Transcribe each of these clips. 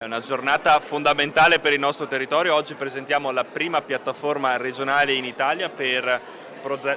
È una giornata fondamentale per il nostro territorio. Oggi presentiamo la prima piattaforma regionale in Italia per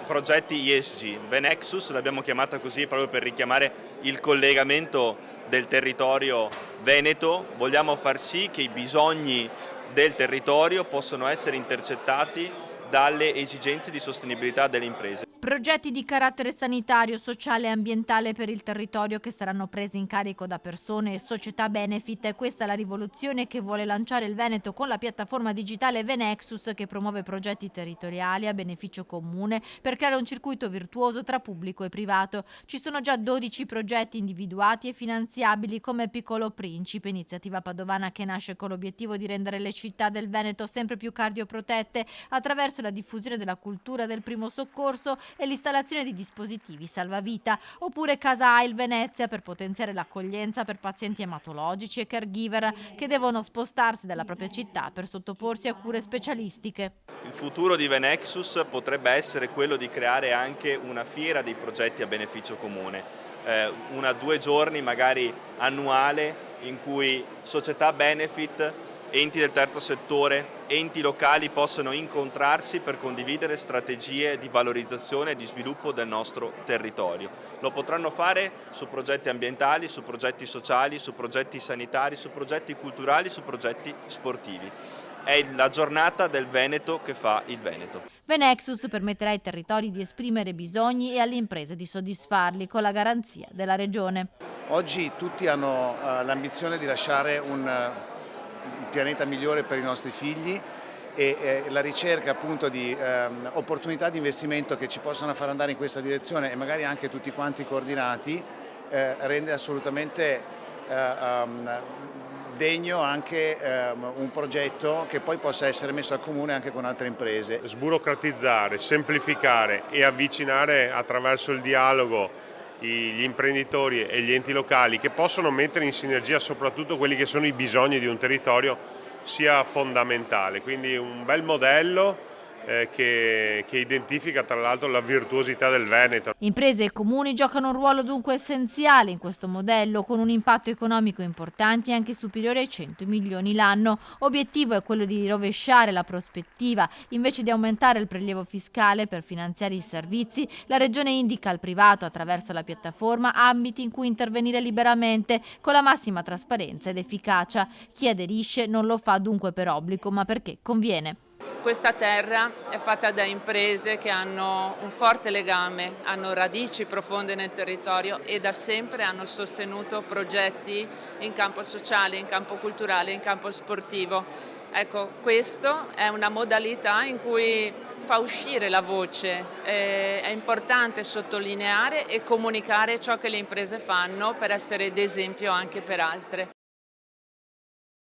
progetti ESG. Venexus l'abbiamo chiamata così proprio per richiamare il collegamento del territorio veneto. Vogliamo far sì che i bisogni del territorio possano essere intercettati dalle esigenze di sostenibilità delle imprese. Progetti di carattere sanitario, sociale e ambientale per il territorio che saranno presi in carico da persone e società benefit. Questa è la rivoluzione che vuole lanciare il Veneto con la piattaforma digitale Venexus, che promuove progetti territoriali a beneficio comune per creare un circuito virtuoso tra pubblico e privato. Ci sono già 12 progetti individuati e finanziabili come Piccolo Principe, iniziativa padovana che nasce con l'obiettivo di rendere le città del Veneto sempre più cardioprotette attraverso la diffusione della cultura del primo soccorso e l'installazione di dispositivi salvavita, oppure Casa AIL Venezia per potenziare l'accoglienza per pazienti ematologici e caregiver che devono spostarsi dalla propria città per sottoporsi a cure specialistiche. Il futuro di Venexus potrebbe essere quello di creare anche una fiera dei progetti a beneficio comune, 2 giorni magari annuale in cui società benefit, enti del terzo settore, enti locali possono incontrarsi per condividere strategie di valorizzazione e di sviluppo del nostro territorio. Lo potranno fare su progetti ambientali, su progetti sociali, su progetti sanitari, su progetti culturali, su progetti sportivi. È la giornata del Veneto che fa il Veneto. Venexus permetterà ai territori di esprimere bisogni e alle imprese di soddisfarli con la garanzia della Regione. Oggi tutti hanno l'ambizione di lasciare un pianeta migliore per i nostri figli e la ricerca appunto di opportunità di investimento che ci possano far andare in questa direzione e magari anche tutti quanti coordinati rende assolutamente degno anche un progetto che poi possa essere messo a comune anche con altre imprese. Sburocratizzare, semplificare e avvicinare attraverso il dialogo gli imprenditori e gli enti locali che possono mettere in sinergia soprattutto quelli che sono i bisogni di un territorio sia fondamentale, quindi un bel modello che identifica tra l'altro la virtuosità del Veneto. Imprese e comuni giocano un ruolo dunque essenziale in questo modello, con un impatto economico importante anche superiore ai 100 milioni l'anno. Obiettivo è quello di rovesciare la prospettiva. Invece di aumentare il prelievo fiscale per finanziare i servizi, la Regione indica al privato attraverso la piattaforma ambiti in cui intervenire liberamente con la massima trasparenza ed efficacia. Chi aderisce non lo fa dunque per obbligo, ma perché conviene. Questa terra è fatta da imprese che hanno un forte legame, hanno radici profonde nel territorio e da sempre hanno sostenuto progetti in campo sociale, in campo culturale, in campo sportivo. Ecco, questo è una modalità in cui fa uscire la voce, è importante sottolineare e comunicare ciò che le imprese fanno per essere d'esempio anche per altre.